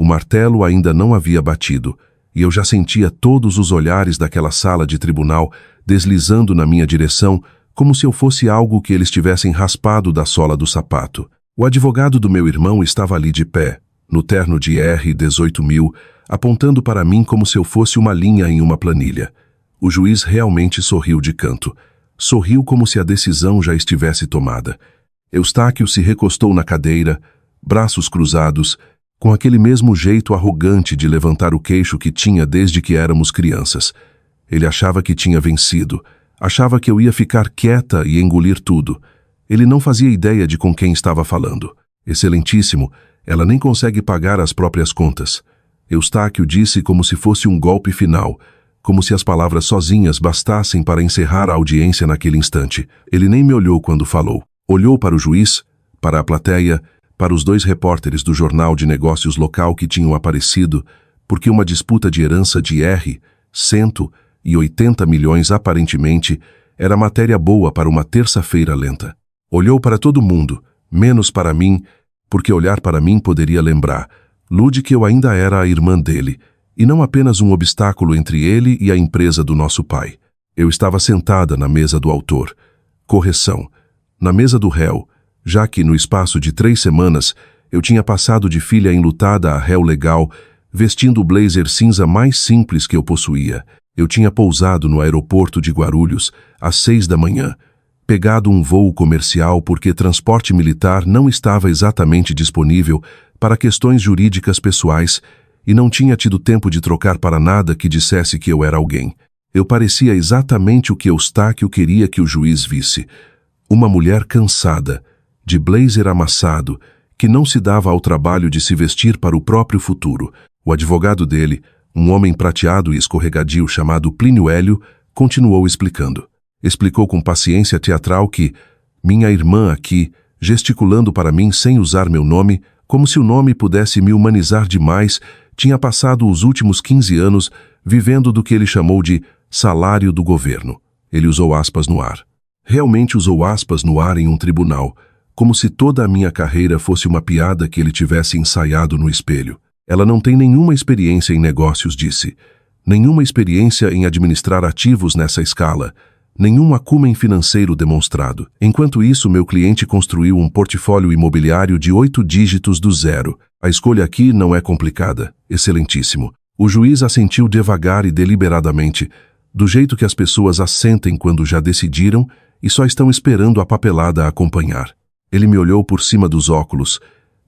O martelo ainda não havia batido, e eu já sentia todos os olhares daquela sala de tribunal deslizando na minha direção, como se eu fosse algo que eles tivessem raspado da sola do sapato. O advogado do meu irmão estava ali de pé, no terno de R$18.000, apontando para mim como se eu fosse uma linha em uma planilha. O juiz realmente sorriu de canto. Sorriu como se a decisão já estivesse tomada. Eustáquio se recostou na cadeira, braços cruzados, com aquele mesmo jeito arrogante de levantar o queixo que tinha desde que éramos crianças. Ele achava que tinha vencido, achava que eu ia ficar quieta e engolir tudo. Ele não fazia ideia de com quem estava falando. Excelentíssimo, ela nem consegue pagar as próprias contas. Eustáquio disse como se fosse um golpe final, como se as palavras sozinhas bastassem para encerrar a audiência naquele instante. Ele nem me olhou quando falou. Olhou para o juiz, para a plateia, para os 2 repórteres do jornal de negócios local que tinham aparecido, porque uma disputa de herança de R$180 milhões aparentemente era matéria boa para uma terça-feira lenta. Olhou para todo mundo, menos para mim, porque olhar para mim poderia lembrar Lud que eu ainda era a irmã dele, e não apenas um obstáculo entre ele e a empresa do nosso pai. Eu estava sentada na mesa do autor. Correção. Na mesa do réu, já que no espaço de 3 semanas eu tinha passado de filha enlutada a réu legal, vestindo o blazer cinza mais simples que eu possuía. Eu tinha pousado no aeroporto de Guarulhos às 6 da manhã, pegado um voo comercial porque transporte militar não estava exatamente disponível para questões jurídicas pessoais e não tinha tido tempo de trocar para nada que dissesse que eu era alguém. Eu parecia exatamente o que Eustáquio queria que o juiz visse. Uma mulher cansada, de blazer amassado, que não se dava ao trabalho de se vestir para o próprio futuro. O advogado dele, um homem prateado e escorregadio chamado Plínio Hélio, continuou explicando. Explicou com paciência teatral que minha irmã aqui, gesticulando para mim sem usar meu nome, como se o nome pudesse me humanizar demais, tinha passado os últimos 15 anos vivendo do que ele chamou de salário do governo. Ele usou aspas no ar. Realmente usou aspas no ar em um tribunal, como se toda a minha carreira fosse uma piada que ele tivesse ensaiado no espelho. Ela não tem nenhuma experiência em negócios, disse. Nenhuma experiência em administrar ativos nessa escala. Nenhum acumen financeiro demonstrado. Enquanto isso, meu cliente construiu um portfólio imobiliário de 8 dígitos do zero. A escolha aqui não é complicada. Excelentíssimo. O juiz assentiu devagar e deliberadamente, do jeito que as pessoas assentem quando já decidiram e só estão esperando a papelada a acompanhar. Ele me olhou por cima dos óculos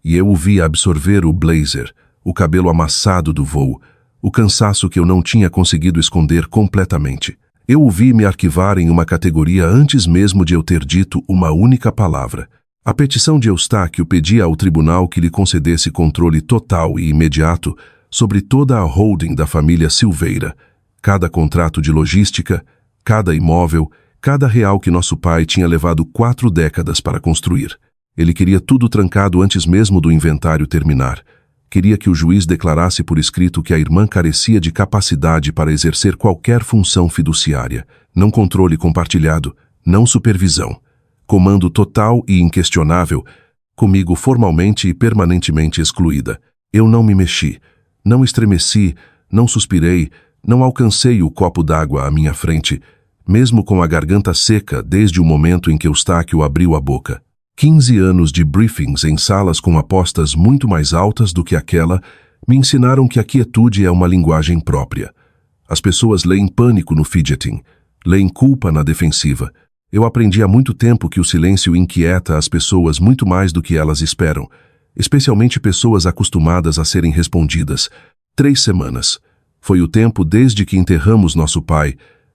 e eu o vi absorver o blazer, o cabelo amassado do voo, o cansaço que eu não tinha conseguido esconder completamente. Eu o vi me arquivar em uma categoria antes mesmo de eu ter dito uma única palavra. A petição de Eustáquio pedia ao tribunal que lhe concedesse controle total e imediato sobre toda a holding da família Silveira, cada contrato de logística, cada imóvel, cada real que nosso pai tinha levado 4 décadas para construir. Ele queria tudo trancado antes mesmo do inventário terminar. Queria que o juiz declarasse por escrito que a irmã carecia de capacidade para exercer qualquer função fiduciária, não controle compartilhado, não supervisão. Comando total e inquestionável, comigo formalmente e permanentemente excluída. Eu não me mexi, não estremeci, não suspirei, não alcancei o copo d'água à minha frente, mesmo com a garganta seca desde o momento em que Eustáquio abriu a boca. 15 anos de briefings em salas com apostas muito mais altas do que aquela me ensinaram que a quietude é uma linguagem própria. As pessoas leem pânico no fidgeting, leem culpa na defensiva. Eu aprendi há muito tempo que o silêncio inquieta as pessoas muito mais do que elas esperam, especialmente pessoas acostumadas a serem respondidas. 3 semanas. Foi o tempo desde que enterramos nosso pai,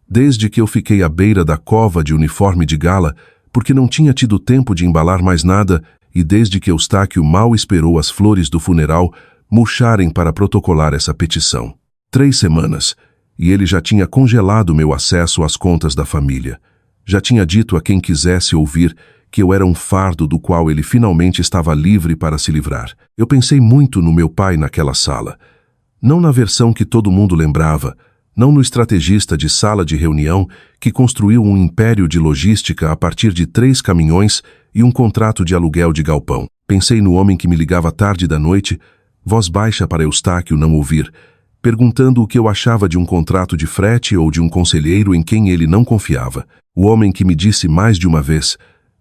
desde que eu fiquei à beira da cova de uniforme de gala, porque não tinha tido tempo de embalar mais nada, e desde que Eustáquio mal esperou as flores do funeral murcharem para protocolar essa petição. 3 semanas, e ele já tinha congelado meu acesso às contas da família. Já tinha dito a quem quisesse ouvir que eu era um fardo do qual ele finalmente estava livre para se livrar. Eu pensei muito no meu pai naquela sala. Não na versão que todo mundo lembrava, não no estrategista de sala de reunião que construiu um império de logística a partir de 3 caminhões e um contrato de aluguel de galpão. Pensei no homem que me ligava tarde da noite, voz baixa para Eustáquio não ouvir, perguntando o que eu achava de um contrato de frete ou de um conselheiro em quem ele não confiava. O homem que me disse mais de uma vez,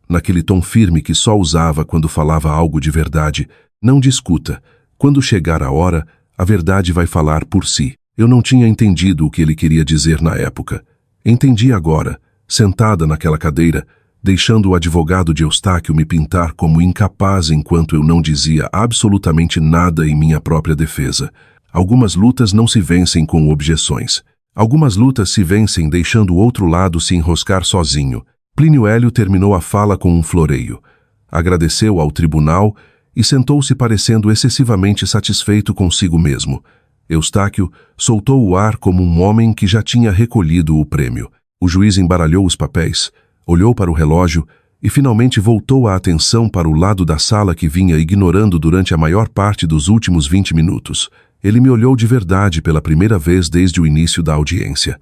naquele tom firme que só usava quando falava algo de verdade: não discuta. Quando chegar a hora, a verdade vai falar por si. Eu não tinha entendido o que ele queria dizer na época. Entendi agora, sentada naquela cadeira, deixando o advogado de Eustáquio me pintar como incapaz enquanto eu não dizia absolutamente nada em minha própria defesa. Algumas lutas não se vencem com objeções. Algumas lutas se vencem deixando o outro lado se enroscar sozinho. Plínio Hélio terminou a fala com um floreio. Agradeceu ao tribunal e sentou-se parecendo excessivamente satisfeito consigo mesmo. Eustáquio soltou o ar como um homem que já tinha recolhido o prêmio. O juiz embaralhou os papéis, olhou para o relógio e finalmente voltou a atenção para o lado da sala que vinha ignorando durante a maior parte dos últimos 20 minutos. Ele me olhou de verdade pela primeira vez desde o início da audiência.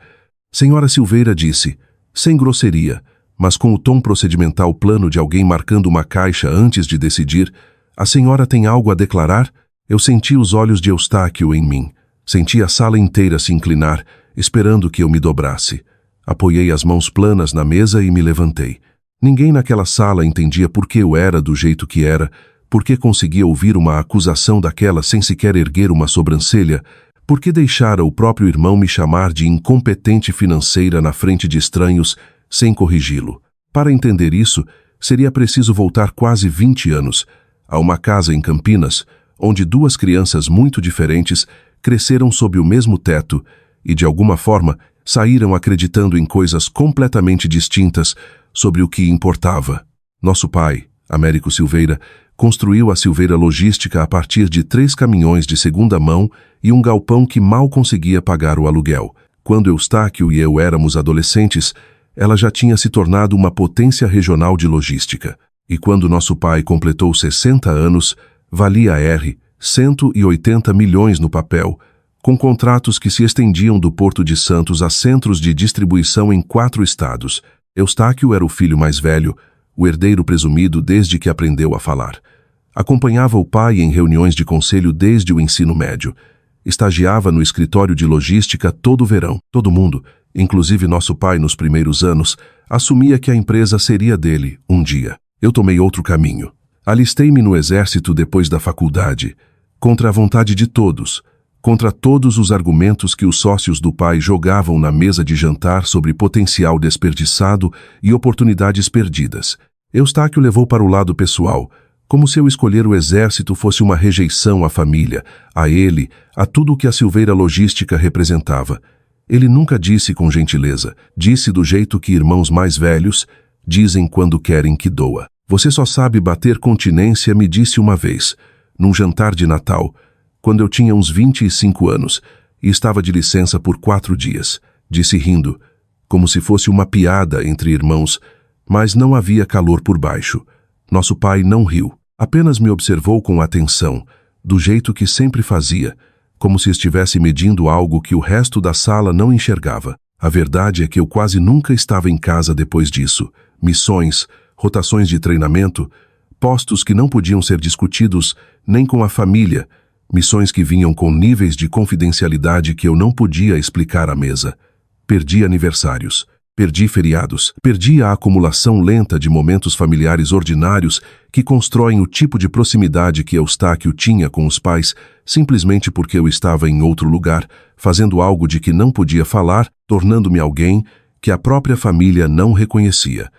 Senhora Silveira disse, sem grosseria, mas com o tom procedimental plano de alguém marcando uma caixa antes de decidir: a senhora tem algo a declarar? Eu senti os olhos de Eustáquio em mim. Senti a sala inteira se inclinar, esperando que eu me dobrasse. Apoiei as mãos planas na mesa e me levantei. Ninguém naquela sala entendia por que eu era do jeito que era, por que conseguia ouvir uma acusação daquela sem sequer erguer uma sobrancelha, por que deixara o próprio irmão me chamar de incompetente financeira na frente de estranhos sem corrigi-lo. Para entender isso, seria preciso voltar quase 20 anos, a uma casa em Campinas, onde duas crianças muito diferentes cresceram sob o mesmo teto e, de alguma forma, saíram acreditando em coisas completamente distintas sobre o que importava. Nosso pai, Américo Silveira, construiu a Silveira Logística a partir de 3 caminhões de segunda mão e um galpão que mal conseguia pagar o aluguel. Quando Eustáquio e eu éramos adolescentes, ela já tinha se tornado uma potência regional de logística. E quando nosso pai completou 60 anos, valia a R$ 180 milhões no papel, com contratos que se estendiam do Porto de Santos a centros de distribuição em 4 estados. Eustáquio era o filho mais velho, o herdeiro presumido desde que aprendeu a falar. Acompanhava o pai em reuniões de conselho desde o ensino médio. Estagiava no escritório de logística todo o verão. Todo mundo, inclusive nosso pai nos primeiros anos, assumia que a empresa seria dele um dia. Eu tomei outro caminho. Alistei-me no exército depois da faculdade, contra a vontade de todos, contra todos os argumentos que os sócios do pai jogavam na mesa de jantar sobre potencial desperdiçado e oportunidades perdidas. Eustáquio levou para o lado pessoal, como se eu escolher o exército fosse uma rejeição à família, a ele, a tudo o que a Silveira Logística representava. Ele nunca disse com gentileza, disse do jeito que irmãos mais velhos dizem quando querem que doa. Você só sabe bater continência, me disse uma vez, num jantar de Natal, quando eu tinha uns 25 anos e estava de licença por 4 dias. Disse rindo, como se fosse uma piada entre irmãos, mas não havia calor por baixo. Nosso pai não riu, apenas me observou com atenção, do jeito que sempre fazia, como se estivesse medindo algo que o resto da sala não enxergava. A verdade é que eu quase nunca estava em casa depois disso. Missões, rotações de treinamento, postos que não podiam ser discutidos nem com a família, missões que vinham com níveis de confidencialidade que eu não podia explicar à mesa. Perdi aniversários, perdi feriados, perdi a acumulação lenta de momentos familiares ordinários que constroem o tipo de proximidade que Eustáquio tinha com os pais, simplesmente porque eu estava em outro lugar, fazendo algo de que não podia falar, tornando-me alguém que a própria família não reconhecia.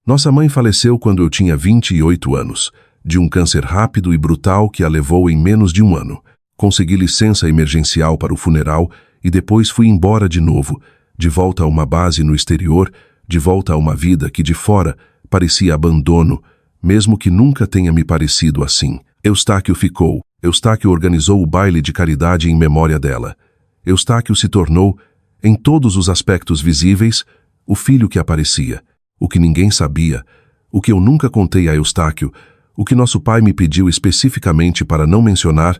Nossa mãe faleceu quando eu tinha 28 anos, de um câncer rápido e brutal que a levou em menos de um ano. Consegui licença emergencial para o funeral e depois fui embora de novo, de volta a uma base no exterior, de volta a uma vida que de fora parecia abandono, mesmo que nunca tenha me parecido assim. Eustáquio ficou. Eustáquio organizou o baile de caridade em memória dela. Eustáquio se tornou, em todos os aspectos visíveis, o filho que aparecia. O que ninguém sabia, o que eu nunca contei a Eustáquio, o que nosso pai me pediu especificamente para não mencionar,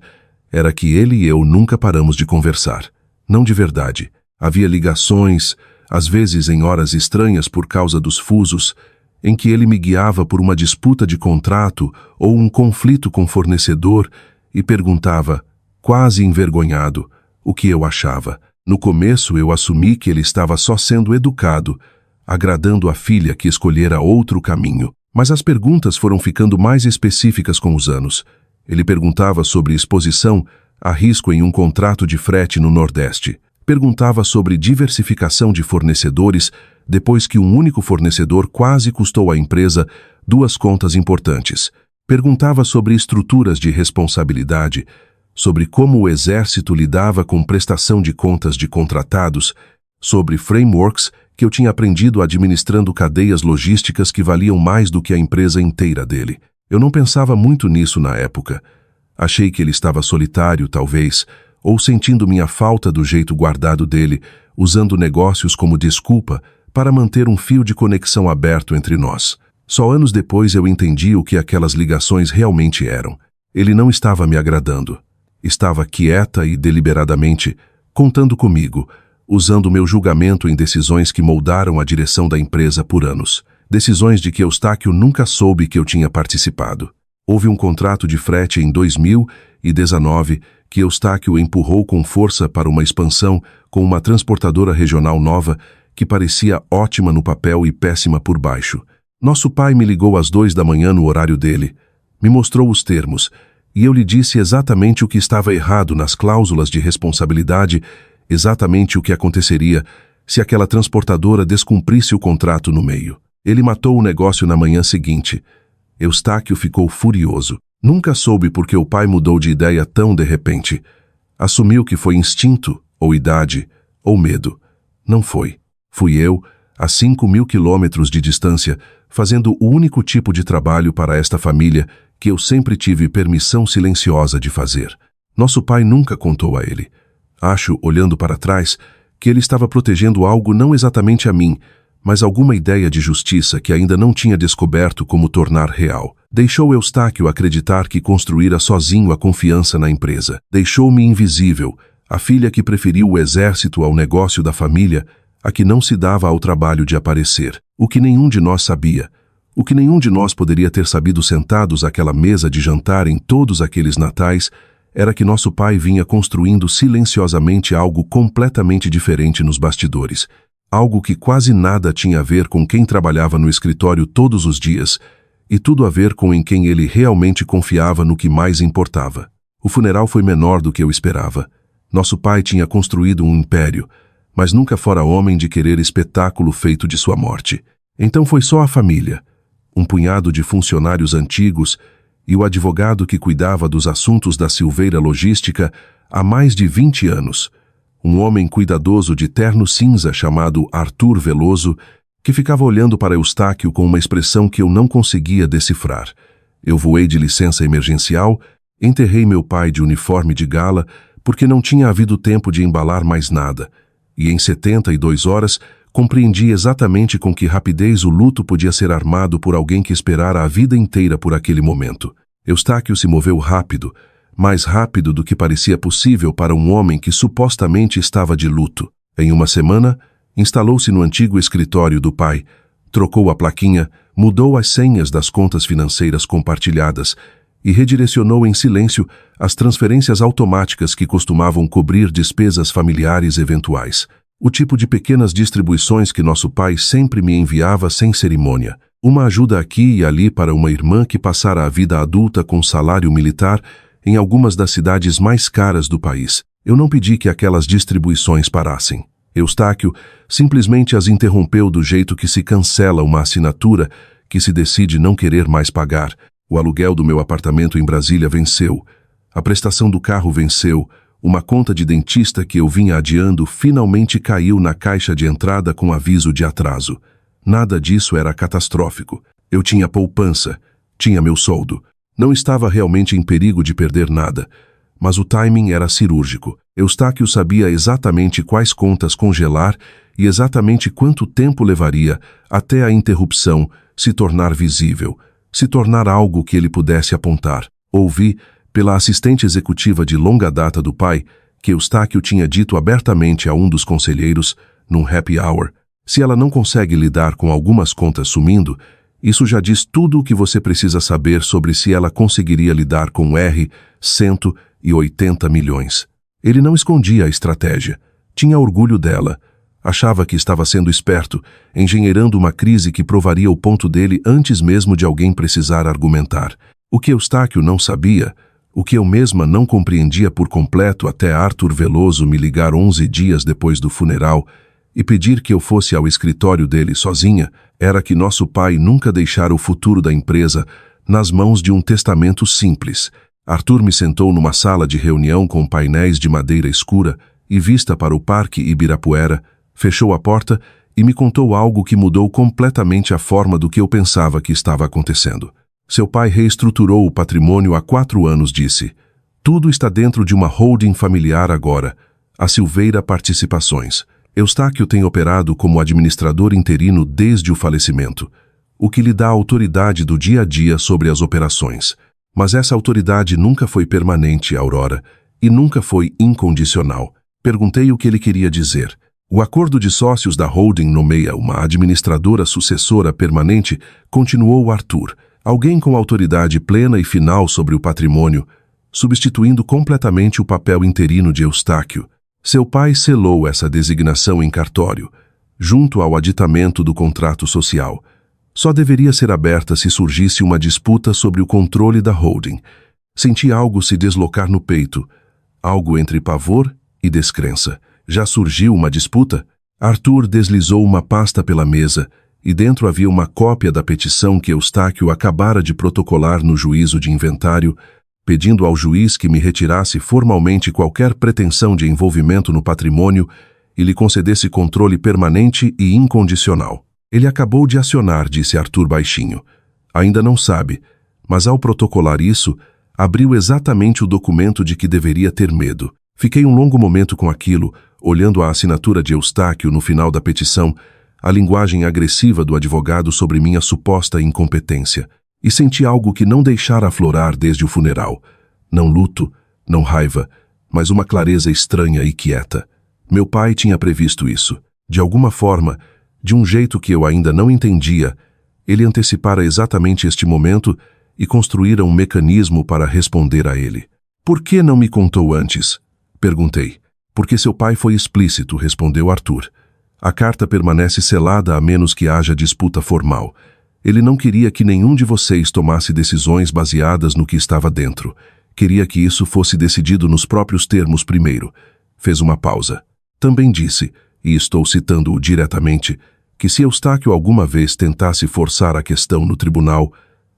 era que ele e eu nunca paramos de conversar. Não de verdade. Havia ligações, às vezes em horas estranhas por causa dos fusos, em que ele me guiava por uma disputa de contrato ou um conflito com fornecedor e perguntava: quase envergonhado, o que eu achava. No começo eu assumi que ele estava só sendo educado, agradando a filha que escolhera outro caminho. Mas as perguntas foram ficando mais específicas com os anos. Ele perguntava sobre exposição a risco em um contrato de frete no Nordeste. Perguntava sobre diversificação de fornecedores, depois que um único fornecedor quase custou à empresa 2 contas importantes. Perguntava sobre estruturas de responsabilidade, sobre como o Exército lidava com prestação de contas de contratados, sobre frameworks que eu tinha aprendido administrando cadeias logísticas que valiam mais do que a empresa inteira dele. Eu não pensava muito nisso na época. Achei que ele estava solitário, talvez, ou sentindo minha falta do jeito guardado dele, usando negócios como desculpa para manter um fio de conexão aberto entre nós. Só anos depois eu entendi o que aquelas ligações realmente eram. Ele não estava me agradando. Estava quieta e deliberadamente contando comigo, usando meu julgamento em decisões que moldaram a direção da empresa por anos. Decisões de que Eustáquio nunca soube que eu tinha participado. Houve um contrato de frete em 2019 que Eustáquio empurrou com força para uma expansão com uma transportadora regional nova que parecia ótima no papel e péssima por baixo. Nosso pai me ligou às 2 da manhã no horário dele, me mostrou os termos, e eu lhe disse exatamente o que estava errado nas cláusulas de responsabilidade, exatamente o que aconteceria se aquela transportadora descumprisse o contrato no meio. Ele matou o negócio na manhã seguinte. Eustáquio ficou furioso. Nunca soube por que o pai mudou de ideia tão de repente. Assumiu que foi instinto, ou idade, ou medo. Não foi. Fui eu, a 5.000 quilômetros de distância, fazendo o único tipo de trabalho para esta família que eu sempre tive permissão silenciosa de fazer. Nosso pai nunca contou a ele. Acho, olhando para trás, que ele estava protegendo algo não exatamente a mim, mas alguma ideia de justiça que ainda não tinha descoberto como tornar real. Deixou Eustáquio acreditar que construíra sozinho a confiança na empresa. Deixou-me invisível, a filha que preferiu o exército ao negócio da família, a que não se dava ao trabalho de aparecer. O que nenhum de nós sabia, o que nenhum de nós poderia ter sabido sentados àquela mesa de jantar em todos aqueles natais, era que nosso pai vinha construindo silenciosamente algo completamente diferente nos bastidores. Algo que quase nada tinha a ver com quem trabalhava no escritório todos os dias, e tudo a ver com em quem ele realmente confiava no que mais importava. O funeral foi menor do que eu esperava. Nosso pai tinha construído um império, mas nunca fora homem de querer espetáculo feito de sua morte. Então foi só a família, um punhado de funcionários antigos e o advogado que cuidava dos assuntos da Silveira Logística há mais de 20 anos. Um homem cuidadoso de terno cinza chamado Arthur Veloso, que ficava olhando para Eustáquio com uma expressão que eu não conseguia decifrar. Eu voei de licença emergencial, enterrei meu pai de uniforme de gala, porque não tinha havido tempo de embalar mais nada, e em 72 horas compreendi exatamente com que rapidez o luto podia ser armado por alguém que esperara a vida inteira por aquele momento. Eustáquio se moveu rápido, mais rápido do que parecia possível para um homem que supostamente estava de luto. Em uma semana, instalou-se no antigo escritório do pai, trocou a plaquinha, mudou as senhas das contas financeiras compartilhadas e redirecionou em silêncio as transferências automáticas que costumavam cobrir despesas familiares eventuais. O tipo de pequenas distribuições que nosso pai sempre me enviava sem cerimônia. Uma ajuda aqui e ali para uma irmã que passara a vida adulta com salário militar em algumas das cidades mais caras do país. Eu não pedi que aquelas distribuições parassem. Eustáquio simplesmente as interrompeu do jeito que se cancela uma assinatura que se decide não querer mais pagar. O aluguel do meu apartamento em Brasília venceu. A prestação do carro venceu. Uma conta de dentista que eu vinha adiando finalmente caiu na caixa de entrada com aviso de atraso. Nada disso era catastrófico. Eu tinha poupança, tinha meu soldo. Não estava realmente em perigo de perder nada, mas o timing era cirúrgico. Eustáquio sabia exatamente quais contas congelar e exatamente quanto tempo levaria até a interrupção se tornar visível, se tornar algo que ele pudesse apontar. Ouvi, pela assistente executiva de longa data do pai, que Eustáquio tinha dito abertamente a um dos conselheiros, num happy hour, se ela não consegue lidar com algumas contas sumindo, isso já diz tudo o que você precisa saber sobre se ela conseguiria lidar com R$100 80 milhões. Ele não escondia a estratégia. Tinha orgulho dela. Achava que estava sendo esperto, engenheirando uma crise que provaria o ponto dele antes mesmo de alguém precisar argumentar. O que Eustáquio não sabia, o que eu mesma não compreendia por completo até Arthur Veloso me ligar 11 dias depois do funeral e pedir que eu fosse ao escritório dele sozinha, era que nosso pai nunca deixara o futuro da empresa nas mãos de um testamento simples. Arthur me sentou numa sala de reunião com painéis de madeira escura e vista para o Parque Ibirapuera, fechou a porta e me contou algo que mudou completamente a forma do que eu pensava que estava acontecendo. Seu pai reestruturou o patrimônio há 4 anos, disse. Tudo está dentro de uma holding familiar agora, a Silveira Participações. Eustáquio tem operado como administrador interino desde o falecimento, o que lhe dá a autoridade do dia a dia sobre as operações. Mas essa autoridade nunca foi permanente, Aurora, e nunca foi incondicional. Perguntei o que ele queria dizer. O acordo de sócios da holding nomeia uma administradora sucessora permanente, continuou Arthur, alguém com autoridade plena e final sobre o patrimônio, substituindo completamente o papel interino de Eustáquio. Seu pai selou essa designação em cartório, junto ao aditamento do contrato social. Só deveria ser aberta se surgisse uma disputa sobre o controle da holding. Senti algo se deslocar no peito, algo entre pavor e descrença. Já surgiu uma disputa? Arthur deslizou uma pasta pela mesa, e dentro havia uma cópia da petição que Eustáquio acabara de protocolar no juízo de inventário, pedindo ao juiz que me retirasse formalmente qualquer pretensão de envolvimento no patrimônio e lhe concedesse controle permanente e incondicional. Ele acabou de acionar, disse Arthur baixinho. Ainda não sabe, mas ao protocolar isso, abriu exatamente o documento de que deveria ter medo. Fiquei um longo momento com aquilo, olhando a assinatura de Eustáquio no final da petição, a linguagem agressiva do advogado sobre minha suposta incompetência, e senti algo que não deixara aflorar desde o funeral. Não luto, não raiva, mas uma clareza estranha e quieta. Meu pai tinha previsto isso. De alguma forma, de um jeito que eu ainda não entendia, ele antecipara exatamente este momento e construíra um mecanismo para responder a ele. Por que não me contou antes? Perguntei. Porque seu pai foi explícito, respondeu Arthur. A carta permanece selada a menos que haja disputa formal. Ele não queria que nenhum de vocês tomasse decisões baseadas no que estava dentro. Queria que isso fosse decidido nos próprios termos primeiro. Fez uma pausa. Também disse, e estou citando-o diretamente, que se Eustáquio alguma vez tentasse forçar a questão no tribunal,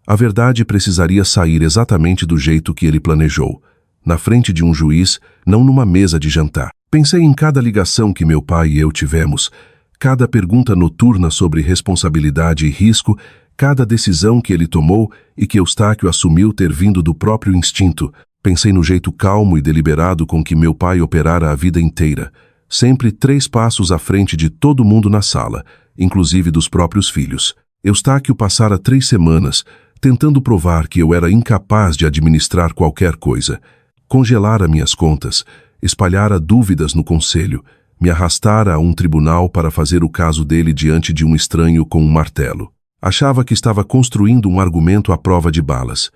a verdade precisaria sair exatamente do jeito que ele planejou, na frente de um juiz, não numa mesa de jantar. Pensei em cada ligação que meu pai e eu tivemos, cada pergunta noturna sobre responsabilidade e risco, cada decisão que ele tomou e que Eustáquio assumiu ter vindo do próprio instinto. Pensei no jeito calmo e deliberado com que meu pai operara a vida inteira, sempre 3 passos à frente de todo mundo na sala, inclusive dos próprios filhos. Eustáquio passara 3 semanas, tentando provar que eu era incapaz de administrar qualquer coisa. Congelara minhas contas, espalhara dúvidas no conselho, me arrastara a um tribunal para fazer o caso dele diante de um estranho com um martelo. Achava que estava construindo um argumento à prova de balas.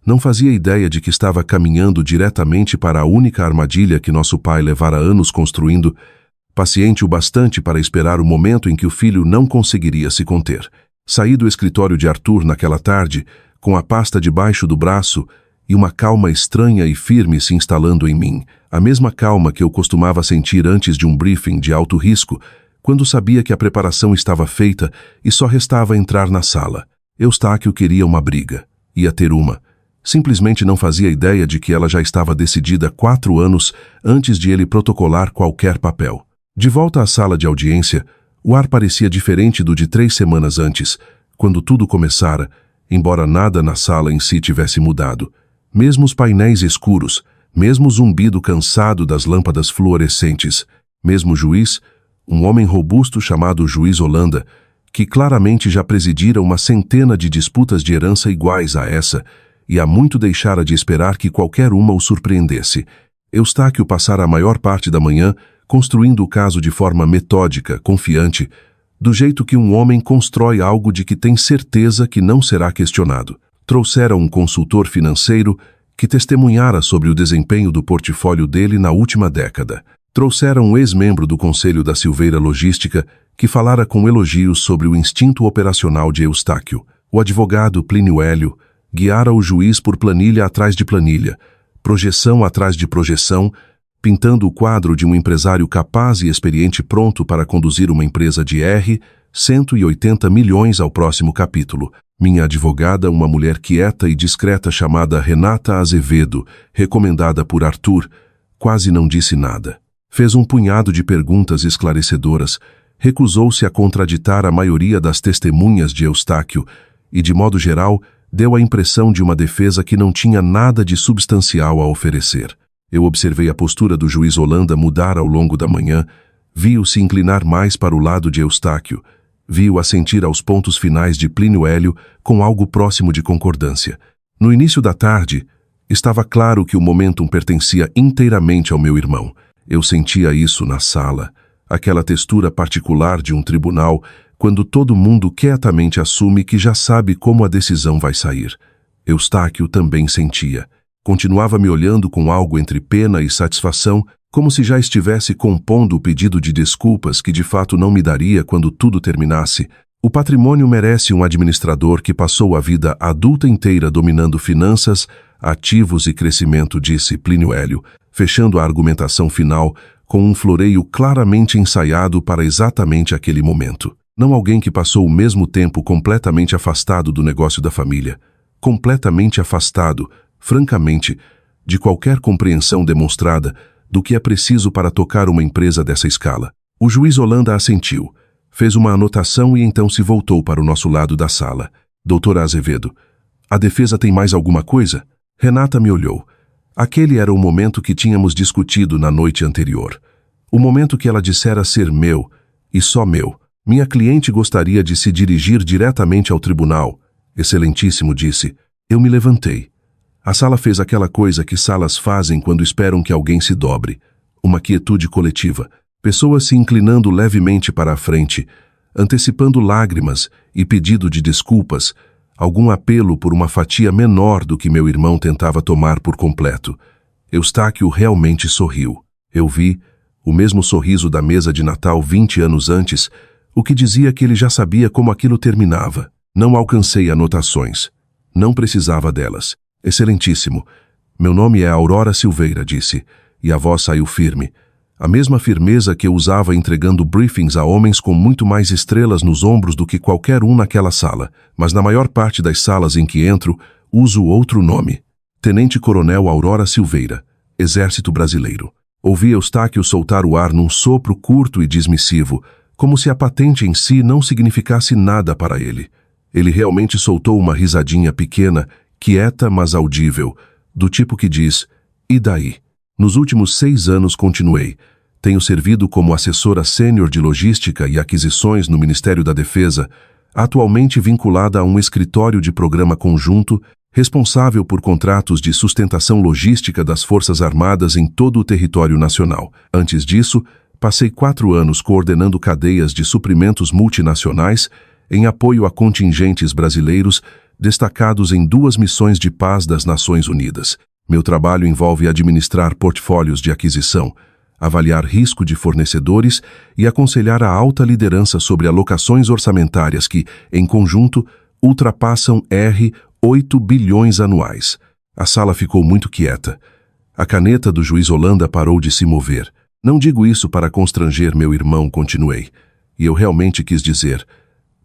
Não fazia ideia de que estava caminhando diretamente para a única armadilha que nosso pai levara anos construindo, paciente o bastante para esperar o momento em que o filho não conseguiria se conter. Saí do escritório de Arthur naquela tarde, com a pasta debaixo do braço e uma calma estranha e firme se instalando em mim, a mesma calma que eu costumava sentir antes de um briefing de alto risco, quando sabia que a preparação estava feita e só restava entrar na sala. Eustáquio queria uma briga. Ia ter uma. Simplesmente não fazia ideia de que ela já estava decidida 4 anos antes de ele protocolar qualquer papel. De volta à sala de audiência, o ar parecia diferente do de 3 semanas antes, quando tudo começara, embora nada na sala em si tivesse mudado. Mesmo os painéis escuros, mesmo o zumbido cansado das lâmpadas fluorescentes, mesmo o juiz, um homem robusto chamado Juiz Holanda, que claramente já presidira uma centena de disputas de herança iguais a essa, e há muito deixara de esperar que qualquer uma o surpreendesse. Eustáquio passara a maior parte da manhã construindo o caso de forma metódica, confiante, do jeito que um homem constrói algo de que tem certeza que não será questionado. Trouxera um consultor financeiro que testemunhara sobre o desempenho do portfólio dele na última década. Trouxera um ex-membro do Conselho da Silveira Logística que falara com elogios sobre o instinto operacional de Eustáquio. O advogado Plínio Hélio guiara o juiz por planilha atrás de planilha, projeção atrás de projeção, pintando o quadro de um empresário capaz e experiente pronto para conduzir uma empresa de R$ 180 milhões ao próximo capítulo. Minha advogada, uma mulher quieta e discreta chamada Renata Azevedo, recomendada por Arthur, quase não disse nada. Fez um punhado de perguntas esclarecedoras, recusou-se a contraditar a maioria das testemunhas de Eustáquio e, de modo geral, deu a impressão de uma defesa que não tinha nada de substancial a oferecer. Eu observei a postura do juiz Holanda mudar ao longo da manhã, vi-o se inclinar mais para o lado de Eustáquio, vi-o assentir aos pontos finais de Plínio Hélio com algo próximo de concordância. No início da tarde, estava claro que o momentum pertencia inteiramente ao meu irmão. Eu sentia isso na sala, aquela textura particular de um tribunal, quando todo mundo quietamente assume que já sabe como a decisão vai sair. Eustáquio também sentia. Continuava me olhando com algo entre pena e satisfação, como se já estivesse compondo o pedido de desculpas que de fato não me daria quando tudo terminasse. O patrimônio merece um administrador que passou a vida adulta inteira dominando finanças, ativos e crescimento, disse Plínio Hélio, fechando a argumentação final com um floreio claramente ensaiado para exatamente aquele momento. Não alguém que passou o mesmo tempo completamente afastado do negócio da família, completamente afastado, francamente, de qualquer compreensão demonstrada do que é preciso para tocar uma empresa dessa escala. O juiz Holanda assentiu, fez uma anotação e então se voltou para o nosso lado da sala. Doutora Azevedo, a defesa tem mais alguma coisa? Renata me olhou. Aquele era o momento que tínhamos discutido na noite anterior. O momento que ela dissera ser meu, e só meu. Minha cliente gostaria de se dirigir diretamente ao tribunal. Excelentíssimo, disse. Eu me levantei. A sala fez aquela coisa que salas fazem quando esperam que alguém se dobre. Uma quietude coletiva. Pessoas se inclinando levemente para a frente, antecipando lágrimas e pedido de desculpas, algum apelo por uma fatia menor do que meu irmão tentava tomar por completo. Eustáquio realmente sorriu. Eu vi o mesmo sorriso da mesa de Natal 20 anos antes, o que dizia que ele já sabia como aquilo terminava. Não alcancei anotações. Não precisava delas. Excelentíssimo, meu nome é Aurora Silveira, disse, e a voz saiu firme. A mesma firmeza que eu usava entregando briefings a homens com muito mais estrelas nos ombros do que qualquer um naquela sala, mas na maior parte das salas em que entro, uso outro nome. Tenente Coronel Aurora Silveira, Exército Brasileiro. Ouvi Eustáquio soltar o ar num sopro curto e dismissivo, como se a patente em si não significasse nada para ele. Ele realmente soltou uma risadinha pequena, quieta mas audível, do tipo que diz, e daí? Nos últimos 6 anos continuei. Tenho servido como assessora sênior de logística e aquisições no Ministério da Defesa, atualmente vinculada a um escritório de programa conjunto, responsável por contratos de sustentação logística das Forças Armadas em todo o território nacional. Antes disso, passei 4 anos coordenando cadeias de suprimentos multinacionais em apoio a contingentes brasileiros destacados em 2 missões de paz das Nações Unidas. Meu trabalho envolve administrar portfólios de aquisição, avaliar risco de fornecedores e aconselhar a alta liderança sobre alocações orçamentárias que, em conjunto, ultrapassam R$ 8 bilhões anuais. A sala ficou muito quieta. A caneta do juiz Holanda parou de se mover. Não digo isso para constranger meu irmão, continuei. E eu realmente quis dizer,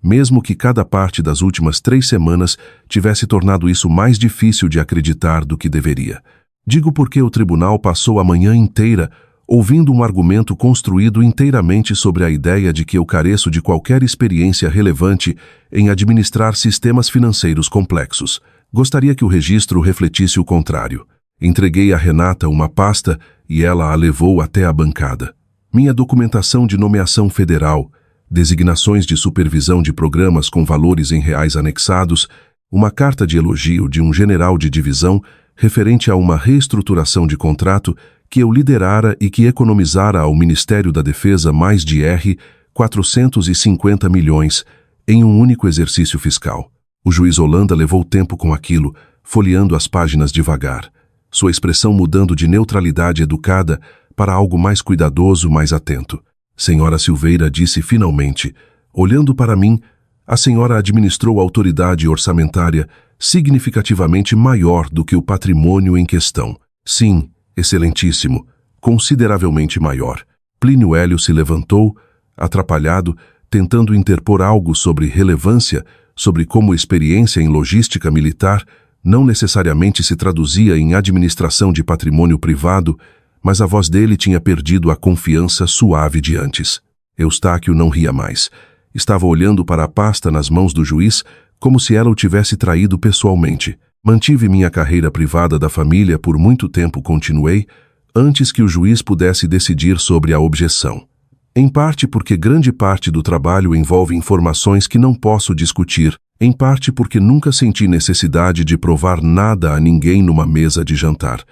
mesmo que cada parte das últimas 3 semanas tivesse tornado isso mais difícil de acreditar do que deveria. Digo porque o tribunal passou a manhã inteira ouvindo um argumento construído inteiramente sobre a ideia de que eu careço de qualquer experiência relevante em administrar sistemas financeiros complexos. Gostaria que o registro refletisse o contrário. Entreguei a Renata uma pasta e ela a levou até a bancada. Minha documentação de nomeação federal, designações de supervisão de programas com valores em reais anexados, uma carta de elogio de um general de divisão referente a uma reestruturação de contrato que eu liderara e que economizara ao Ministério da Defesa mais de R$ 450 milhões em um único exercício fiscal. O juiz Holanda levou tempo com aquilo, folheando as páginas devagar. sua expressão mudando de neutralidade educada para algo mais cuidadoso, mais atento. Senhora Silveira, disse finalmente, olhando para mim, a senhora administrou autoridade orçamentária significativamente maior do que o patrimônio em questão. Sim, excelentíssimo, consideravelmente maior. Plínio Hélio se levantou, atrapalhado, tentando interpor algo sobre relevância, sobre como experiência em logística militar não necessariamente se traduzia em administração de patrimônio privado, mas a voz dele tinha perdido a confiança suave de antes. Eustáquio não ria mais. Estava olhando para a pasta nas mãos do juiz como se ela o tivesse traído pessoalmente. Mantive minha carreira privada da família por muito tempo, continuei, antes que o juiz pudesse decidir sobre a objeção. Em parte porque grande parte do trabalho envolve informações que não posso discutir, em parte porque nunca senti necessidade de provar nada a ninguém numa mesa de jantar.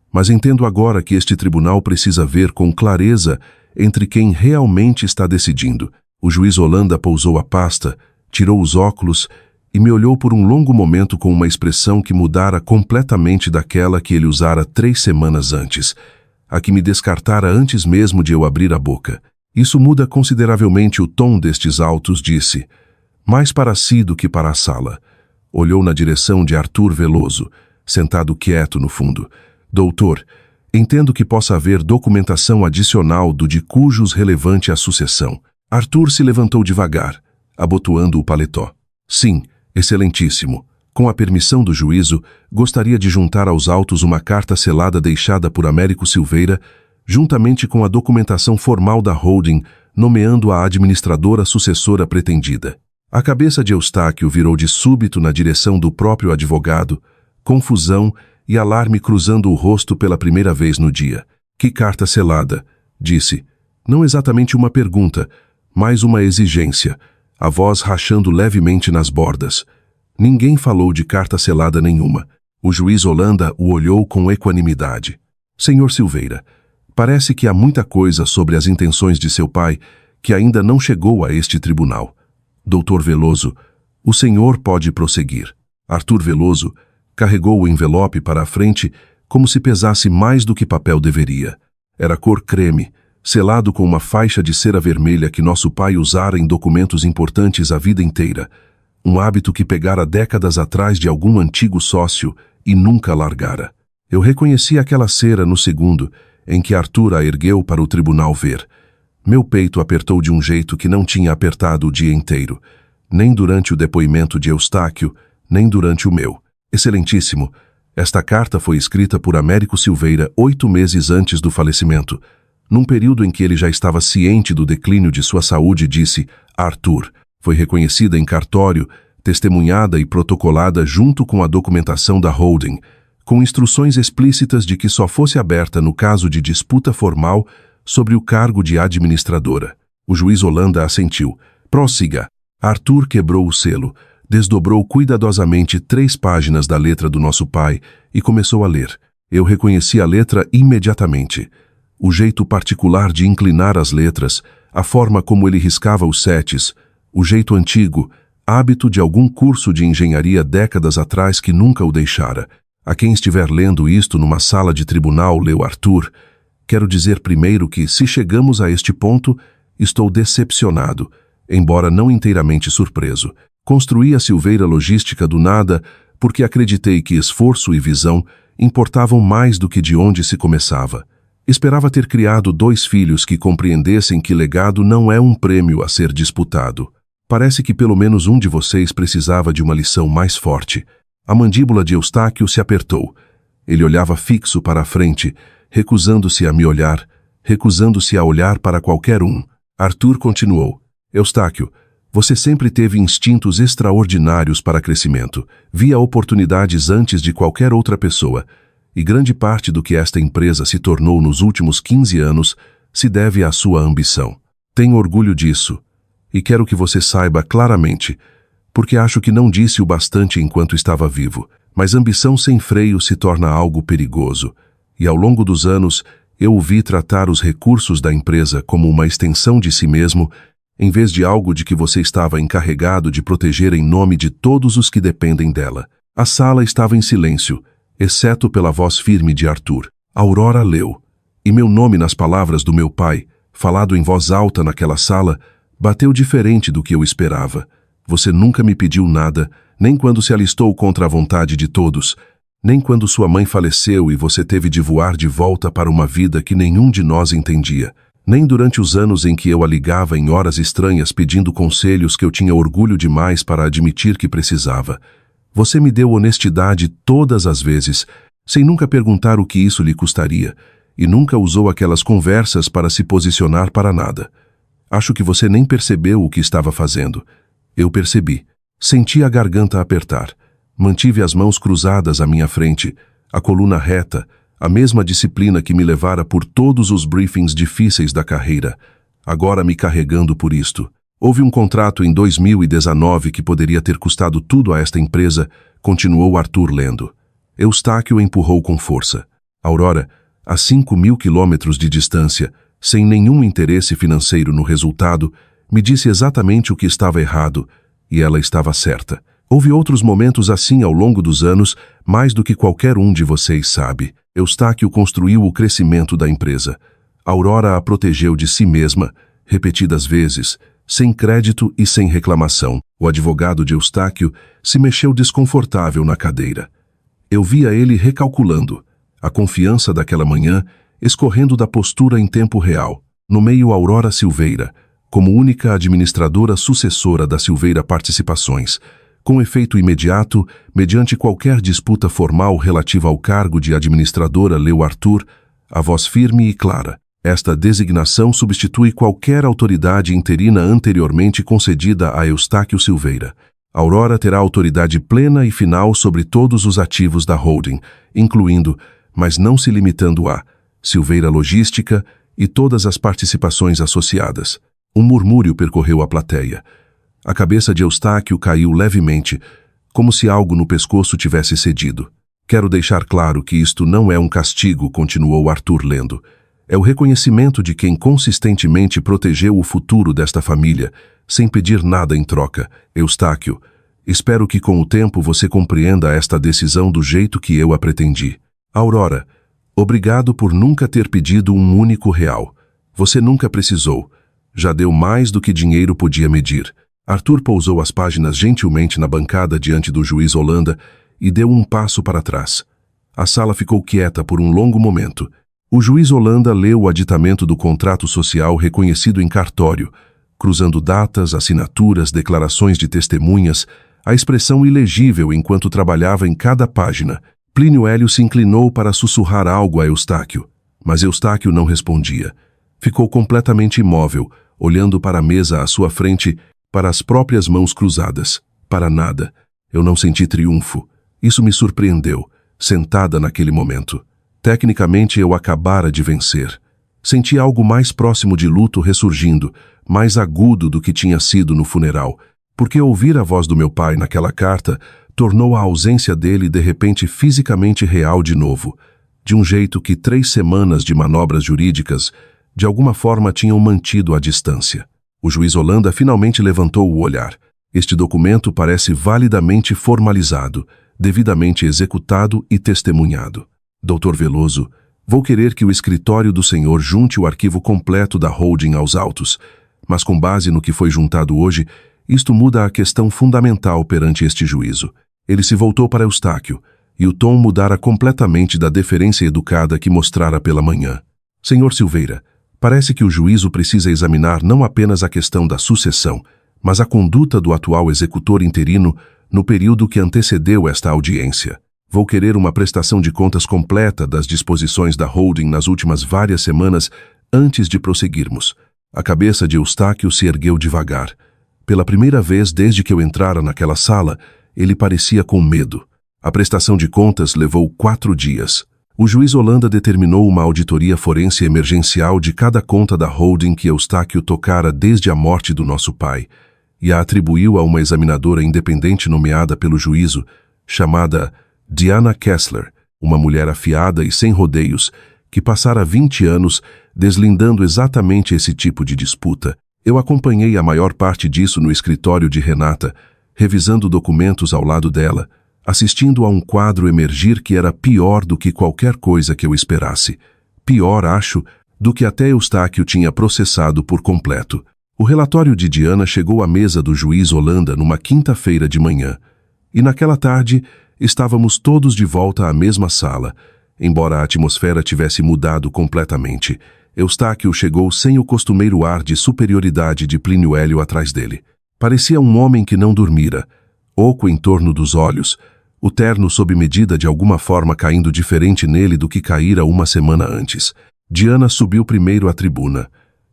Mas entendo agora que este tribunal precisa ver com clareza entre quem realmente está decidindo. O juiz Holanda pousou a pasta, tirou os óculos e me olhou por um longo momento com uma expressão que mudara completamente daquela que ele usara 3 semanas antes, a que me descartara antes mesmo de eu abrir a boca. Isso muda consideravelmente o tom destes autos, disse, mais para si do que para a sala. Olhou na direção de Arthur Veloso, sentado quieto no fundo. Doutor, entendo que possa haver documentação adicional do de cujos relevante à sucessão. Arthur se levantou devagar, abotoando o paletó. Sim, excelentíssimo. Com a permissão do juízo, gostaria de juntar aos autos uma carta selada deixada por Américo Silveira, juntamente com a documentação formal da holding, nomeando a administradora sucessora pretendida. A cabeça de Eustáquio virou de súbito na direção do próprio advogado, confusão e alarme cruzando o rosto pela primeira vez no dia. Que carta selada, disse. Não exatamente uma pergunta, mas uma exigência, a voz rachando levemente nas bordas. Ninguém falou de carta selada nenhuma. O juiz Holanda o olhou com equanimidade. Senhor Silveira, parece que há muita coisa sobre as intenções de seu pai que ainda não chegou a este tribunal. Doutor Veloso, o senhor pode prosseguir. Arthur Veloso carregou o envelope para a frente como se pesasse mais do que papel deveria. Era cor creme, selado com uma faixa de cera vermelha que nosso pai usara em documentos importantes a vida inteira, um hábito que pegara décadas atrás de algum antigo sócio e nunca largara. Eu reconheci aquela cera no segundo em que Arthur a ergueu para o tribunal ver. Meu peito apertou de um jeito que não tinha apertado o dia inteiro, nem durante o depoimento de Eustáquio, nem durante o meu. Excelentíssimo, esta carta foi escrita por Américo Silveira 8 meses antes do falecimento, num período em que ele já estava ciente do declínio de sua saúde, disse Arthur. Foi reconhecida em cartório, testemunhada e protocolada junto com a documentação da holding, com instruções explícitas de que só fosse aberta no caso de disputa formal sobre o cargo de administradora. O juiz Holanda assentiu. Prossiga. Arthur quebrou o selo, desdobrou cuidadosamente 3 páginas da letra do nosso pai e começou a ler. Eu reconheci a letra imediatamente. O jeito particular de inclinar as letras, a forma como ele riscava os setes, o jeito antigo, hábito de algum curso de engenharia décadas atrás que nunca o deixara. A quem estiver lendo isto numa sala de tribunal, leu Arthur, quero dizer primeiro que, se chegamos a este ponto, estou decepcionado, embora não inteiramente surpreso. Construí a Silveira Logística do nada porque acreditei que esforço e visão importavam mais do que de onde se começava. Esperava ter criado 2 filhos que compreendessem que legado não é um prêmio a ser disputado. Parece que pelo menos um de vocês precisava de uma lição mais forte. A mandíbula de Eustáquio se apertou. Ele olhava fixo para a frente, recusando-se a me olhar, recusando-se a olhar para qualquer um. Arthur continuou. Eustáquio, você sempre teve instintos extraordinários para crescimento. Via oportunidades antes de qualquer outra pessoa. E grande parte do que esta empresa se tornou nos últimos 15 anos se deve à sua ambição. Tenho orgulho disso. E quero que você saiba claramente, porque acho que não disse o bastante enquanto estava vivo, mas ambição sem freio se torna algo perigoso. E ao longo dos anos, eu o vi tratar os recursos da empresa como uma extensão de si mesmo, em vez de algo de que você estava encarregado de proteger em nome de todos os que dependem dela. A sala estava em silêncio, exceto pela voz firme de Arthur. Aurora leu, e meu nome nas palavras do meu pai, falado em voz alta naquela sala, bateu diferente do que eu esperava. Você nunca me pediu nada, nem quando se alistou contra a vontade de todos, nem quando sua mãe faleceu e você teve de voar de volta para uma vida que nenhum de nós entendia, nem durante os anos em que eu a ligava em horas estranhas pedindo conselhos que eu tinha orgulho demais para admitir que precisava. Você me deu honestidade todas as vezes, sem nunca perguntar o que isso lhe custaria, e nunca usou aquelas conversas para se posicionar para nada. Acho que você nem percebeu o que estava fazendo. Eu percebi. Senti a garganta apertar. Mantive as mãos cruzadas à minha frente, a coluna reta, a mesma disciplina que me levara por todos os briefings difíceis da carreira, agora me carregando por isto. Houve um contrato em 2019 que poderia ter custado tudo a esta empresa, continuou Arthur lendo. Eustáquio empurrou com força. Aurora, a 5.000 quilômetros de distância, sem nenhum interesse financeiro no resultado, me disse exatamente o que estava errado, e ela estava certa. Houve outros momentos assim ao longo dos anos, mais do que qualquer um de vocês sabe. Eustáquio construiu o crescimento da empresa. Aurora a protegeu de si mesma, repetidas vezes, sem crédito e sem reclamação. O advogado de Eustáquio se mexeu desconfortável na cadeira. Eu via ele recalculando, a confiança daquela manhã escorrendo da postura em tempo real. No meio, Aurora Silveira, como única administradora sucessora da Silveira Participações, com efeito imediato, mediante qualquer disputa formal relativa ao cargo de administradora, leu Arthur, a voz firme e clara. Esta designação substitui qualquer autoridade interina anteriormente concedida a Eustáquio Silveira. Aurora terá autoridade plena e final sobre todos os ativos da holding, incluindo, mas não se limitando a, Silveira Logística e todas as participações associadas. Um murmúrio percorreu a plateia. A cabeça de Eustáquio caiu levemente, como se algo no pescoço tivesse cedido. Quero deixar claro que isto não é um castigo, continuou Arthur lendo. É o reconhecimento de quem consistentemente protegeu o futuro desta família, sem pedir nada em troca. Eustáquio, espero que com o tempo você compreenda esta decisão do jeito que eu a pretendi. Aurora, obrigado por nunca ter pedido um único real. Você nunca precisou. Já deu mais do que dinheiro podia medir. Arthur pousou as páginas gentilmente na bancada diante do juiz Holanda e deu um passo para trás. A sala ficou quieta por um longo momento. O juiz Holanda leu o aditamento do contrato social reconhecido em cartório, cruzando datas, assinaturas, declarações de testemunhas, a expressão ilegível enquanto trabalhava em cada página. Plínio Hélio se inclinou para sussurrar algo a Eustáquio, mas Eustáquio não respondia. Ficou completamente imóvel, olhando para a mesa à sua frente, para as próprias mãos cruzadas. Para nada. Eu não senti triunfo. Isso me surpreendeu, sentada naquele momento. Tecnicamente eu acabara de vencer. Senti algo mais próximo de luto ressurgindo, mais agudo do que tinha sido no funeral, porque ouvir a voz do meu pai naquela carta tornou a ausência dele de repente fisicamente real de novo, de um jeito que 3 semanas de manobras jurídicas de alguma forma tinham mantido a distância. O juiz Holanda finalmente levantou o olhar. Este documento parece validamente formalizado, devidamente executado e testemunhado. Dr. Veloso, vou querer que o escritório do senhor junte o arquivo completo da holding aos autos, mas com base no que foi juntado hoje, isto muda a questão fundamental perante este juízo. Ele se voltou para Eustáquio, e o tom mudara completamente da deferência educada que mostrara pela manhã. Senhor Silveira, parece que o juízo precisa examinar não apenas a questão da sucessão, mas a conduta do atual executor interino no período que antecedeu esta audiência. Vou querer uma prestação de contas completa das disposições da holding nas últimas várias semanas antes de prosseguirmos. A cabeça de Eustáquio se ergueu devagar. Pela primeira vez desde que eu entrara naquela sala, ele parecia com medo. A prestação de contas levou 4 dias. O juiz Holanda determinou uma auditoria forense emergencial de cada conta da holding que Eustáquio tocara desde a morte do nosso pai, e a atribuiu a uma examinadora independente nomeada pelo juízo, chamada Diana Kessler, uma mulher afiada e sem rodeios, que passara 20 anos deslindando exatamente esse tipo de disputa. Eu acompanhei a maior parte disso no escritório de Renata, revisando documentos ao lado dela, assistindo a um quadro emergir que era pior do que qualquer coisa que eu esperasse. Pior, acho, do que até Eustáquio tinha processado por completo. O relatório de Diana chegou à mesa do juiz Holanda numa quinta-feira de manhã. E naquela tarde, estávamos todos de volta à mesma sala. Embora a atmosfera tivesse mudado completamente, Eustáquio chegou sem o costumeiro ar de superioridade de Plínio Hélio atrás dele. Parecia um homem que não dormira, oco em torno dos olhos, o terno sob medida de alguma forma caindo diferente nele do que caíra uma semana antes. Diana subiu primeiro à tribuna.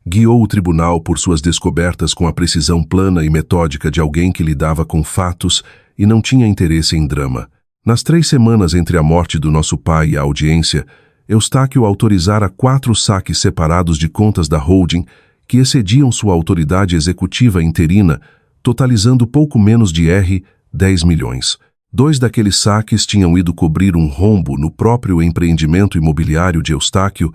Guiou o tribunal por suas descobertas com a precisão plana e metódica de alguém que lidava com fatos e não tinha interesse em drama. Nas 3 semanas entre a morte do nosso pai e a audiência, Eustáquio autorizara 4 saques separados de contas da holding que excediam sua autoridade executiva interina, totalizando pouco menos de R$ 10 milhões. 2 daqueles saques tinham ido cobrir um rombo no próprio empreendimento imobiliário de Eustáquio,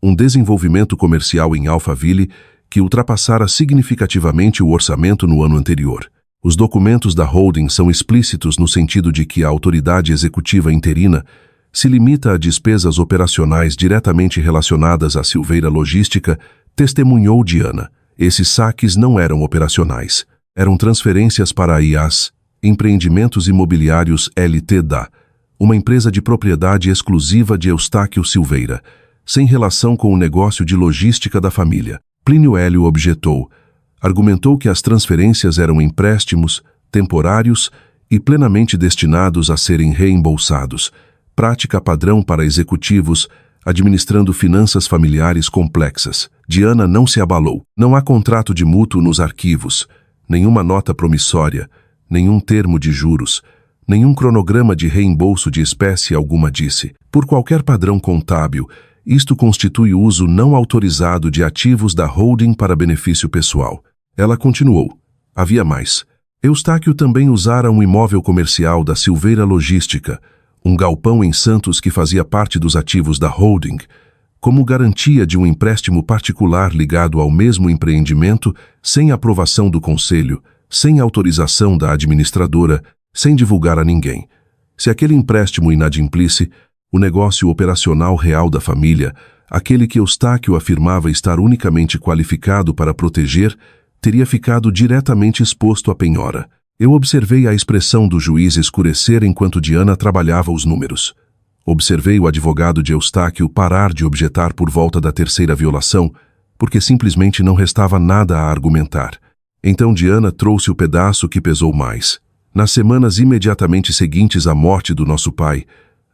um desenvolvimento comercial em Alphaville que ultrapassara significativamente o orçamento no ano anterior. Os documentos da holding são explícitos no sentido de que a autoridade executiva interina se limita a despesas operacionais diretamente relacionadas à Silveira Logística, testemunhou Diana. Esses saques não eram operacionais. Eram transferências para a IAS, Empreendimentos Imobiliários Ltda, uma empresa de propriedade exclusiva de Eustáquio Silveira, sem relação com o negócio de logística da família. Plínio Hélio objetou. Argumentou que as transferências eram empréstimos, temporários e plenamente destinados a serem reembolsados, prática padrão para executivos administrando finanças familiares complexas. Diana não se abalou. Não há contrato de mútuo nos arquivos, nenhuma nota promissória, nenhum termo de juros, nenhum cronograma de reembolso de espécie alguma, disse. Por qualquer padrão contábil, isto constitui o uso não autorizado de ativos da holding para benefício pessoal. Ela continuou. Havia mais. Eustáquio também usara um imóvel comercial da Silveira Logística, um galpão em Santos que fazia parte dos ativos da holding, como garantia de um empréstimo particular ligado ao mesmo empreendimento, sem aprovação do conselho, sem autorização da administradora, sem divulgar a ninguém. Se aquele empréstimo inadimplisse, o negócio operacional real da família, aquele que Eustáquio afirmava estar unicamente qualificado para proteger, teria ficado diretamente exposto à penhora. Eu observei a expressão do juiz escurecer enquanto Diana trabalhava os números. Observei o advogado de Eustáquio parar de objetar por volta da 3ª violação, porque simplesmente não restava nada a argumentar. Então Diana trouxe o pedaço que pesou mais. Nas semanas imediatamente seguintes à morte do nosso pai,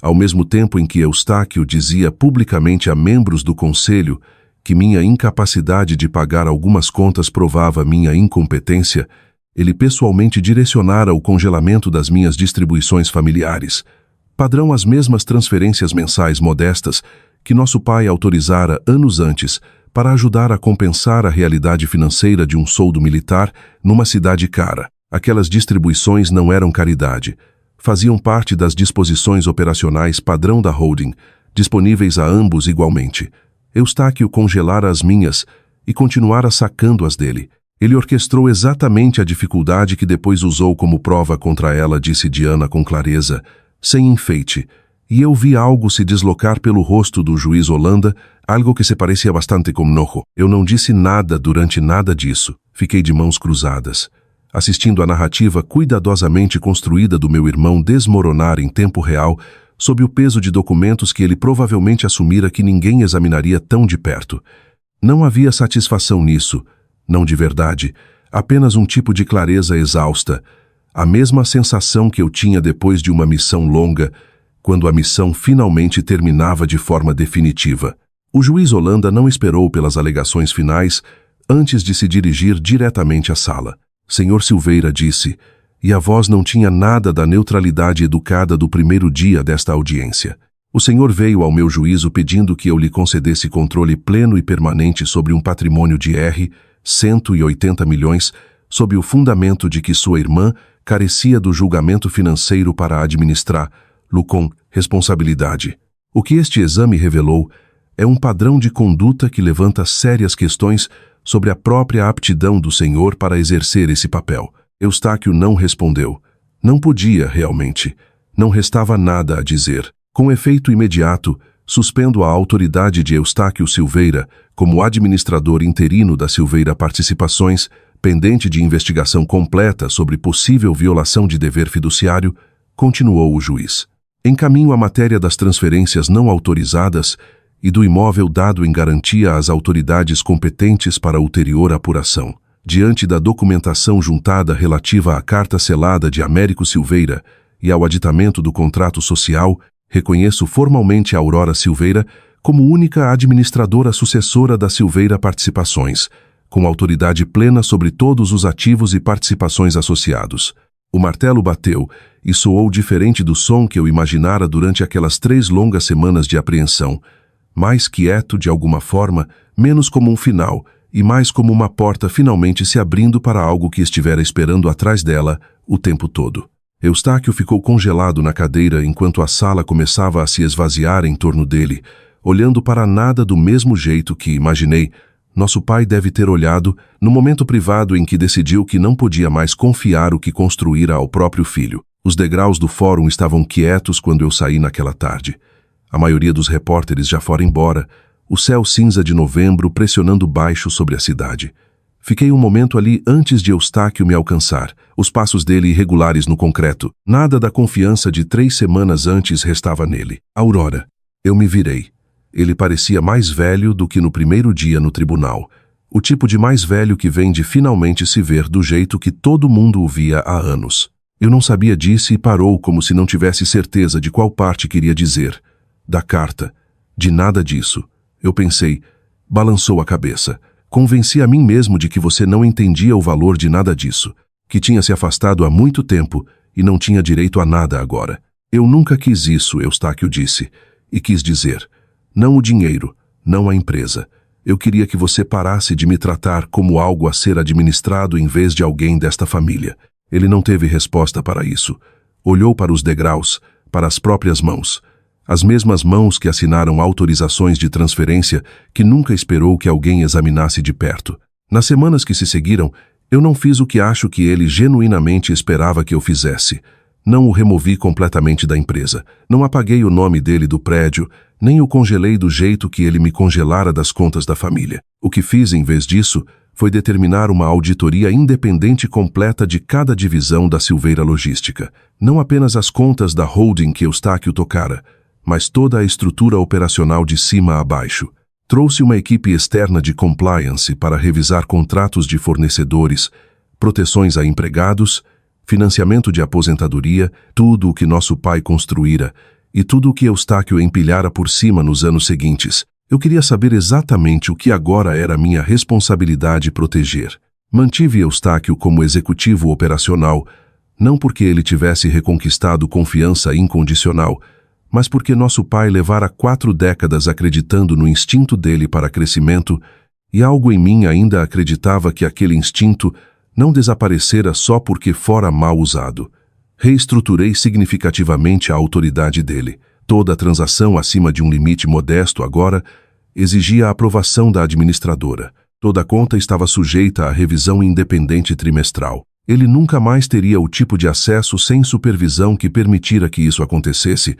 ao mesmo tempo em que Eustáquio dizia publicamente a membros do conselho que minha incapacidade de pagar algumas contas provava minha incompetência, ele pessoalmente direcionara o congelamento das minhas distribuições familiares, padrão as mesmas transferências mensais modestas que nosso pai autorizara anos antes para ajudar a compensar a realidade financeira de um soldo militar numa cidade cara. Aquelas distribuições não eram caridade. Faziam parte das disposições operacionais padrão da holding, disponíveis a ambos igualmente. Eustáquio congelara as minhas e continuara sacando as dele. Ele orquestrou exatamente a dificuldade que depois usou como prova contra ela, disse Diana com clareza, sem enfeite, e eu vi algo se deslocar pelo rosto do juiz Holanda, algo que se parecia bastante com nojo. Eu não disse nada durante nada disso. Fiquei de mãos cruzadas, assistindo a narrativa cuidadosamente construída do meu irmão desmoronar em tempo real, sob o peso de documentos que ele provavelmente assumira que ninguém examinaria tão de perto. Não havia satisfação nisso, não de verdade, apenas um tipo de clareza exausta, a mesma sensação que eu tinha depois de uma missão longa, quando a missão finalmente terminava de forma definitiva. O juiz Holanda não esperou pelas alegações finais antes de se dirigir diretamente à sala. Senhor Silveira, disse, e a voz não tinha nada da neutralidade educada do primeiro dia desta audiência. O senhor veio ao meu juízo pedindo que eu lhe concedesse controle pleno e permanente sobre um patrimônio de R$ 180 milhões, sob o fundamento de que sua irmã carecia do julgamento financeiro para administrar-lo com responsabilidade. O que este exame revelou é um padrão de conduta que levanta sérias questões sobre a própria aptidão do senhor para exercer esse papel. Eustáquio não respondeu. Não podia, realmente. Não restava nada a dizer. Com efeito imediato, suspendo a autoridade de Eustáquio Silveira como administrador interino da Silveira Participações, pendente de investigação completa sobre possível violação de dever fiduciário, continuou o juiz. Encaminho a matéria das transferências não autorizadas e do imóvel dado em garantia às autoridades competentes para ulterior apuração. Diante da documentação juntada relativa à carta selada de Américo Silveira e ao aditamento do contrato social, reconheço formalmente a Aurora Silveira como única administradora sucessora da Silveira Participações, com autoridade plena sobre todos os ativos e participações associados. O martelo bateu e soou diferente do som que eu imaginara durante aquelas 3 longas semanas de apreensão, mais quieto de alguma forma, menos como um final, e mais como uma porta finalmente se abrindo para algo que estivera esperando atrás dela o tempo todo. Eustáquio ficou congelado na cadeira enquanto a sala começava a se esvaziar em torno dele, olhando para nada do mesmo jeito que, imaginei, nosso pai deve ter olhado no momento privado em que decidiu que não podia mais confiar o que construíra ao próprio filho. Os degraus do fórum estavam quietos quando eu saí naquela tarde. A maioria dos repórteres já fora embora, o céu cinza de novembro pressionando baixo sobre a cidade. Fiquei um momento ali antes de Eustáquio me alcançar, os passos dele irregulares no concreto. Nada da confiança de 3 semanas antes restava nele. Aurora. Eu me virei. Ele parecia mais velho do que no primeiro dia no tribunal. O tipo de mais velho que vem de finalmente se ver do jeito que todo mundo o via há anos. Eu não sabia disso e parou como se não tivesse certeza de qual parte queria dizer. Da carta. De nada disso. Eu pensei, balançou a cabeça. Convenci a mim mesmo de que você não entendia o valor de nada disso, que tinha se afastado há muito tempo e não tinha direito a nada agora. Eu nunca quis isso, Eustáquio disse, e quis dizer, não o dinheiro, não a empresa. Eu queria que você parasse de me tratar como algo a ser administrado em vez de alguém desta família. Ele não teve resposta para isso. Olhou para os degraus, para as próprias mãos. As mesmas mãos que assinaram autorizações de transferência que nunca esperou que alguém examinasse de perto. Nas semanas que se seguiram, eu não fiz o que acho que ele genuinamente esperava que eu fizesse. Não o removi completamente da empresa. Não apaguei o nome dele do prédio, nem o congelei do jeito que ele me congelara das contas da família. O que fiz, em vez disso, foi determinar uma auditoria independente completa de cada divisão da Silveira Logística. Não apenas as contas da holding que Eustáquio tocara, mas toda a estrutura operacional de cima a baixo. Trouxe uma equipe externa de compliance para revisar contratos de fornecedores, proteções a empregados, financiamento de aposentadoria, tudo o que nosso pai construíra e tudo o que Eustáquio empilhara por cima nos anos seguintes. Eu queria saber exatamente o que agora era minha responsabilidade proteger. Mantive Eustáquio como executivo operacional, não porque ele tivesse reconquistado confiança incondicional, mas porque nosso pai levara 4 décadas acreditando no instinto dele para crescimento e algo em mim ainda acreditava que aquele instinto não desaparecera só porque fora mal usado. Reestruturei significativamente a autoridade dele. Toda a transação acima de um limite modesto agora exigia a aprovação da administradora. Toda a conta estava sujeita à revisão independente trimestral. Ele nunca mais teria o tipo de acesso sem supervisão que permitira que isso acontecesse,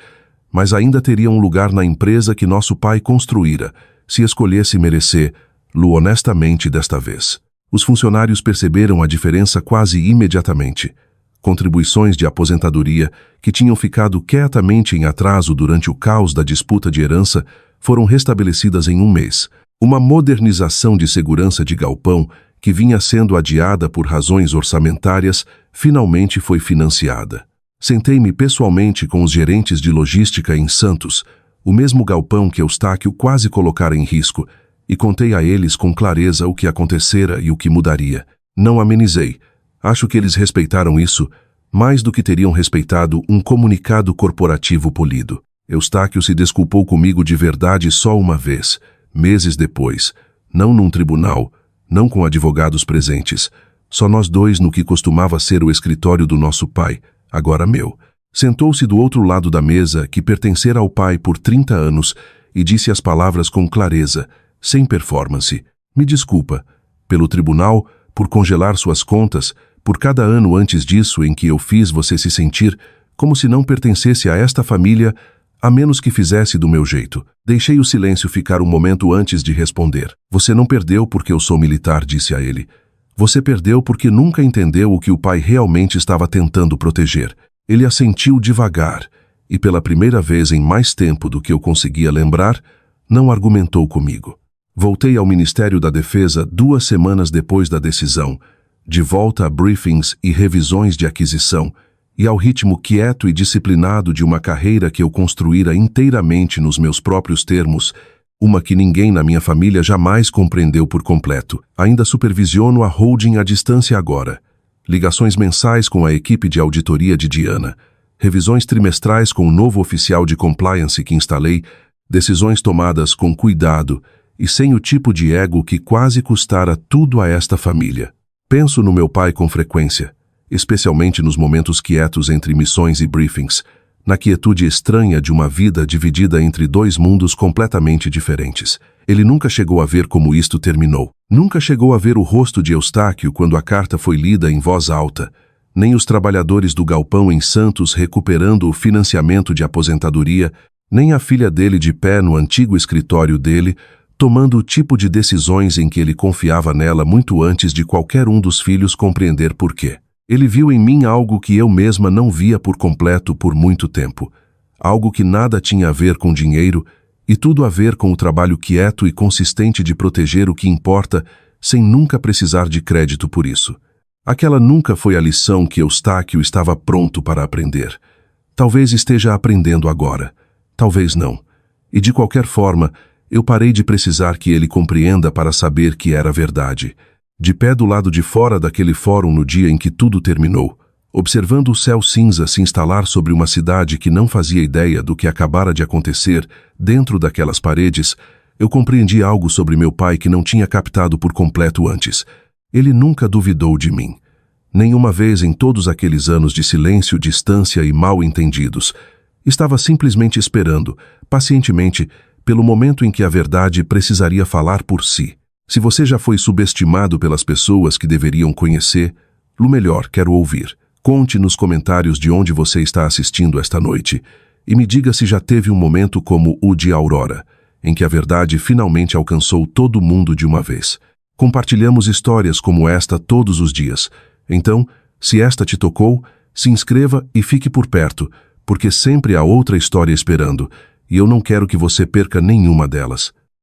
mas ainda teria um lugar na empresa que nosso pai construíra, se escolhesse merecê-lo honestamente desta vez. Os funcionários perceberam a diferença quase imediatamente. Contribuições de aposentadoria, que tinham ficado quietamente em atraso durante o caos da disputa de herança, foram restabelecidas em 1 mês. Uma modernização de segurança de galpão, que vinha sendo adiada por razões orçamentárias, finalmente foi financiada. Sentei-me pessoalmente com os gerentes de logística em Santos, o mesmo galpão que Eustáquio quase colocara em risco, e contei a eles com clareza o que acontecera e o que mudaria. Não amenizei. Acho que eles respeitaram isso, mais do que teriam respeitado um comunicado corporativo polido. Eustáquio se desculpou comigo de verdade só uma vez, meses depois, não num tribunal, não com advogados presentes, só nós dois no que costumava ser o escritório do nosso pai, agora meu. Sentou-se do outro lado da mesa, que pertencera ao pai por 30 anos, e disse as palavras com clareza, sem performance. Me desculpa, pelo tribunal, por congelar suas contas, por cada ano antes disso em que eu fiz você se sentir como se não pertencesse a esta família, a menos que fizesse do meu jeito. Deixei o silêncio ficar um momento antes de responder. Você não perdeu porque eu sou militar, disse a ele. Você perdeu porque nunca entendeu o que o pai realmente estava tentando proteger. Ele assentiu devagar e, pela primeira vez em mais tempo do que eu conseguia lembrar, não argumentou comigo. Voltei ao Ministério da Defesa 2 semanas depois da decisão, de volta a briefings e revisões de aquisição, e ao ritmo quieto e disciplinado de uma carreira que eu construíra inteiramente nos meus próprios termos, uma que ninguém na minha família jamais compreendeu por completo. Ainda supervisiono a holding à distância agora. Ligações mensais com a equipe de auditoria de Diana, revisões trimestrais com o novo oficial de compliance que instalei, decisões tomadas com cuidado e sem o tipo de ego que quase custara tudo a esta família. Penso no meu pai com frequência, especialmente nos momentos quietos entre missões e briefings, na quietude estranha de uma vida dividida entre 2 mundos completamente diferentes. Ele nunca chegou a ver como isto terminou. Nunca chegou a ver o rosto de Eustáquio quando a carta foi lida em voz alta, nem os trabalhadores do galpão em Santos recuperando o financiamento de aposentadoria, nem a filha dele de pé no antigo escritório dele, tomando o tipo de decisões em que ele confiava nela muito antes de qualquer um dos filhos compreender por quê. Ele viu em mim algo que eu mesma não via por completo por muito tempo. Algo que nada tinha a ver com dinheiro e tudo a ver com o trabalho quieto e consistente de proteger o que importa sem nunca precisar de crédito por isso. Aquela nunca foi a lição que Eustáquio estava pronto para aprender. Talvez esteja aprendendo agora. Talvez não. E de qualquer forma, eu parei de precisar que ele compreenda para saber que era verdade. De pé do lado de fora daquele fórum no dia em que tudo terminou, observando o céu cinza se instalar sobre uma cidade que não fazia ideia do que acabara de acontecer dentro daquelas paredes, eu compreendi algo sobre meu pai que não tinha captado por completo antes. Ele nunca duvidou de mim. Nenhuma vez em todos aqueles anos de silêncio, distância e mal-entendidos. Estava simplesmente esperando, pacientemente, pelo momento em que a verdade precisaria falar por si. Se você já foi subestimado pelas pessoas que deveriam conhecer, o melhor, quero ouvir. Conte nos comentários de onde você está assistindo esta noite e me diga se já teve um momento como o de Aurora, em que a verdade finalmente alcançou todo mundo de uma vez. Compartilhamos histórias como esta todos os dias. Então, se esta te tocou, se inscreva e fique por perto, porque sempre há outra história esperando, e eu não quero que você perca nenhuma delas.